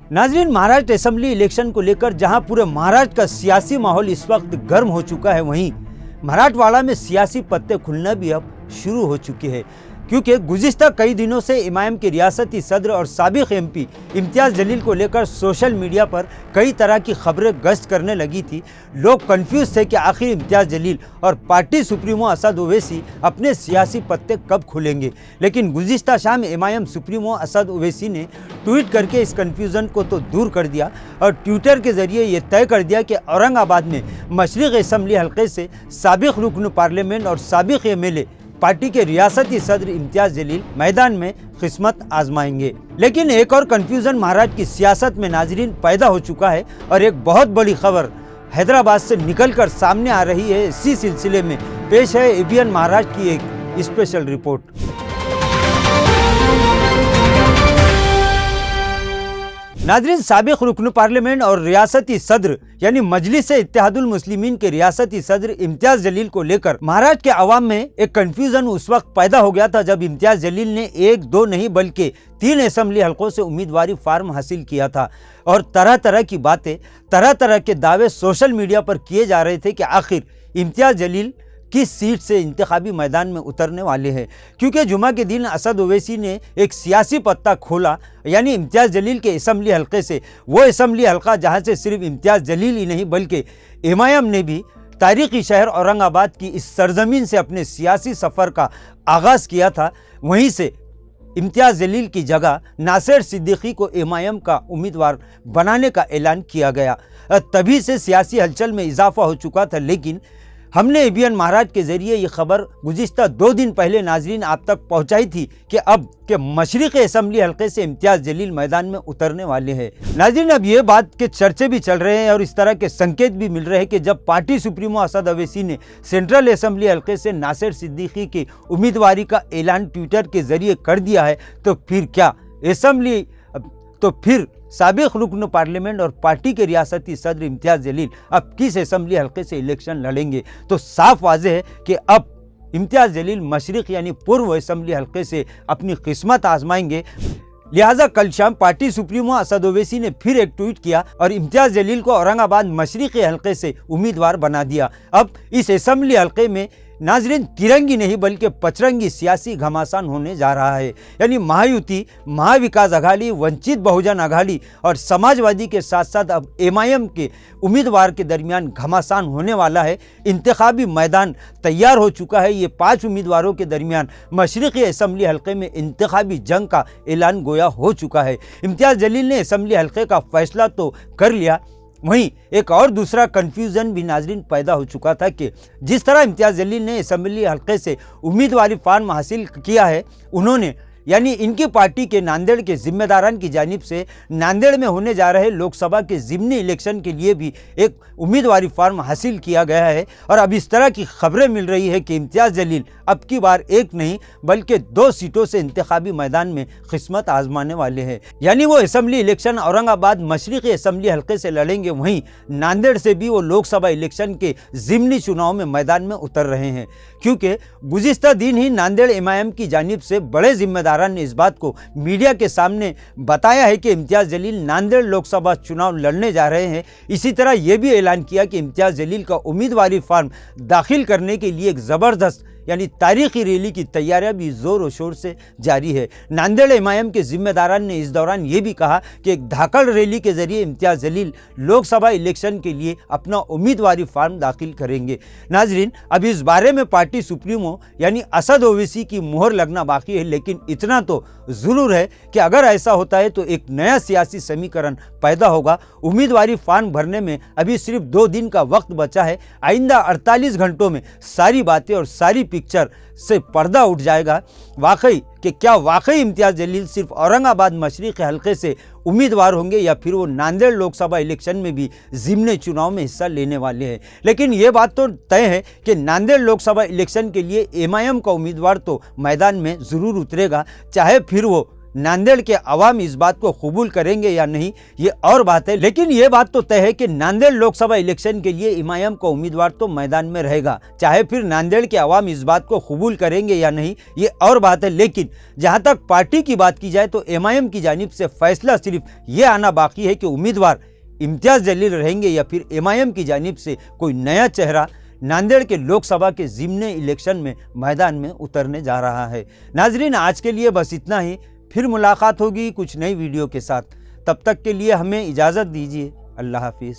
नाजरीन, Maharashtra assembly election को लेकर जहां पूरे महाराष्ट्र का सियासी माहौल इस वक्त गर्म हो चुका है, वहीं मराठवाड़ा में सियासी पत्ते खुलना भी अब शुरू हो चुके हैं, क्योंकि गुज़िश्ता कई दिनों से इमाम के रियासती सदर और साबिक एमपी इम्तियाज़ जलील को लेकर सोशल मीडिया पर कई तरह की खबरें गश्त करने लगी थी। लोग कंफ्यूज थे कि आखिर इम्तियाज़ जलील और पार्टी सुप्रीमो असद ओवैसी अपने सियासी पत्ते कब खुलेंगे। लेकिन गुज़िश्ता शाम एमआईएम सुप्रीमो असद ओवैसी ने ट्वीट करके इस कन्फ्यूज़न को तो दूर कर दिया और ट्विटर के ज़रिए ये तय कर दिया कि औरंगाबाद में मशरिक असेंबली हल्के से साबिक रुकन पार्लियामेंट और साबिक एमएलए पार्टी के रियासती सदर इम्तियाज़ जलील मैदान में किस्मत आजमाएंगे। लेकिन एक और कंफ्यूजन महाराष्ट्र की सियासत में नाजरीन पैदा हो चुका है और एक बहुत बड़ी खबर हैदराबाद से निकलकर सामने आ रही है। इसी सिलसिले में पेश है एबीएन महाराष्ट्र की एक स्पेशल रिपोर्ट। नाजरीन, साबिक रुकन पार्लियामेंट और रियासती सदर यानी मजलिस-ए-इत्तेहादुल मुस्लिमीन के रियासती सदर इम्तियाज़ जलील को लेकर महाराष्ट्र के अवाम में एक कंफ्यूजन उस वक्त पैदा हो गया था जब इम्तियाज़ जलील ने 1, 2 नहीं बल्कि 3 असेंबली हलकों से उम्मीदवारी फार्म हासिल किया था और तरह तरह की बातें, तरह तरह के दावे सोशल मीडिया पर किए जा रहे थे कि आखिर इम्तियाज़ जलील किस सीट से इंतखाबी मैदान में उतरने वाले हैं। क्योंकि जुमा के दिन असद ओवैसी ने एक सियासी पत्ता खोला, यानी इम्तियाज़ जलील के असेंबली हल्के से, वो असेंबली हल्का जहां से सिर्फ इम्तियाज़ जलील ही नहीं बल्कि एमआईएम ने भी तारीखी शहर औरंगाबाद की इस सरजमीन से अपने सियासी सफ़र का आगाज़ किया था, वहीं से इम्तियाज़ जलील की जगह नासिर सिद्दीकी को एमआईएम का उम्मीदवार बनाने का ऐलान किया गया। तभी से सियासी हलचल में इजाफा हो चुका था। लेकिन हमने एबीएन महाराष्ट्र के ज़रिए ये खबर गुज़िश्ता 2 दिन पहले नाजरीन आप तक पहुंचाई थी कि अब के मशरिक़ असेंबली हल्के से इम्तियाज़ जलील मैदान में उतरने वाले हैं। नाजरीन, अब ये बात के चर्चे भी चल रहे हैं और इस तरह के संकेत भी मिल रहे हैं कि जब पार्टी सुप्रीमो असद ओवैसी ने सेंट्रल असेंबली हल्के से नासिर सिद्दीकी की उम्मीदवारी का ऐलान ट्विटर के ज़रिए कर दिया है, तो फिर क्या असेंबली फिर साबिक रुकन पार्लियामेंट और पार्टी के रियासती सदर इम्तियाज़ जलील अब किस असेंबली हल्के से इलेक्शन लड़ेंगे? तो साफ वाज़ेह है कि अब इम्तियाज़ जलील मशरिक़ यानी पूर्व असेंबली हल्के से अपनी किस्मत आजमाएंगे। लिहाजा कल शाम पार्टी सुप्रीमो असद ओवैसी ने फिर एक ट्वीट किया और इम्तियाज़ जलील को औरंगाबाद मशरिक़ी हल्के से उम्मीदवार बना दिया। अब इस असेंबली हल्के में नाजरीन तिरंगी नहीं बल्कि पचरंगी सियासी घमासान होने जा रहा है, यानी महायुति, महाविकास आघाड़ी, वंचित बहुजन आघाड़ी और समाजवादी के साथ साथ अब एमआईएम के उम्मीदवार के दरमियान घमासान होने वाला है। इंतखाबी मैदान तैयार हो चुका है। ये 5 उम्मीदवारों के दरमियान मशरिक़ी असेंबली हल्के में इंतखाबी जंग का ऐलान गोया हो चुका है। इम्तियाज़ जलील ने असेंबली हल्के का फैसला तो कर लिया, वहीं एक और दूसरा कन्फ्यूज़न भी नाजरीन पैदा हो चुका था कि जिस तरह इम्तियाज़ जलील ने असेंबली हल्के से उम्मीदवारी फार्म हासिल किया है, उन्होंने यानी इनकी पार्टी के नांदेड़ के जिम्मेदारान की जानिब से नांदेड़ में होने जा रहे लोकसभा के ज़िमनी इलेक्शन के लिए भी एक उम्मीदवारी फार्म हासिल किया गया है। और अब इस तरह की खबरें मिल रही है कि इम्तियाज़ जलील अब की बार 1 नहीं बल्कि 2 सीटों से इंतखाबी मैदान में किस्मत आजमाने वाले हैं। यानी वो assembly election Aurangabad Mashriqi assembly हल्के से लड़ेंगे, वहीं नांदेड़ से भी वो लोकसभा इलेक्शन के ज़िमनी चुनाव में मैदान में उतर रहे हैं। क्योंकि गुज़िश्ता दिन ही नांदेड़ एमआईएम की जानिब से बड़े जिम्मेदारान ने इस बात को मीडिया के सामने बताया है कि इम्तियाज़ जलील नांदेड़ लोकसभा चुनाव लड़ने जा रहे हैं। इसी तरह ये भी ऐलान किया कि इम्तियाज़ जलील का उम्मीदवारी फार्म दाखिल करने के लिए एक ज़बरदस्त यानी तारीखी रैली की तैयारियां भी जोर और शोर से जारी है। नांदेड़ एमआईएम के जिम्मेदारान ने इस दौरान ये भी कहा कि एक धाकड़ रैली के जरिए इम्तियाज़ जलील लोकसभा इलेक्शन के लिए अपना उम्मीदवारी फार्म दाखिल करेंगे। नाजरीन, अब इस बारे में पार्टी सुप्रीमो यानी असद ओवैसी की मुहर लगना बाकी है, लेकिन इतना तो ज़रूर है कि अगर ऐसा होता है तो एक नया सियासी समीकरण पैदा होगा। उम्मीदवारी फार्म भरने में अभी सिर्फ 2 दिन का वक्त बचा है। आइंदा 48 घंटों में सारी बातें और सारी पिक्चर से पर्दा उठ जाएगा वाकई कि क्या वाकई इम्तियाज़ जलील सिर्फ औरंगाबाद मशरिक़ी हल्के से उम्मीदवार होंगे या फिर वो नांदेड़ लोकसभा इलेक्शन में भी ज़िमनी चुनाव में हिस्सा लेने वाले हैं। लेकिन ये बात तो तय है कि नांदेड़ लोकसभा इलेक्शन के लिए एमआईएम का उम्मीदवार तो मैदान में ज़रूर उतरेगा, चाहे फिर वो नांदेड़ के अवाम इस बात को कबूल करेंगे या नहीं ये और बात है, लेकिन ये बात तो तय है कि नांदेड़ लोकसभा इलेक्शन के लिए एमआईएम का उम्मीदवार तो मैदान में रहेगा। चाहे फिर नांदेड़ के अवाम इस बात को कबूल करेंगे या नहीं ये और बात है, लेकिन जहां तक पार्टी की बात की जाए तो एमआईएम की जानिब से फैसला सिर्फ ये आना बाकी है कि उम्मीदवार इम्तियाज जलील रहेंगे या फिर एमआईएम की जानिब से कोई नया चेहरा नांदेड़ के लोकसभा के ज़िमनी इलेक्शन में मैदान में उतरने जा रहा है। नाजरीन, आज के लिए बस इतना ही, फिर मुलाकात होगी कुछ नई वीडियो के साथ। तब तक के लिए हमें इजाज़त दीजिए। अल्लाह हाफिज़।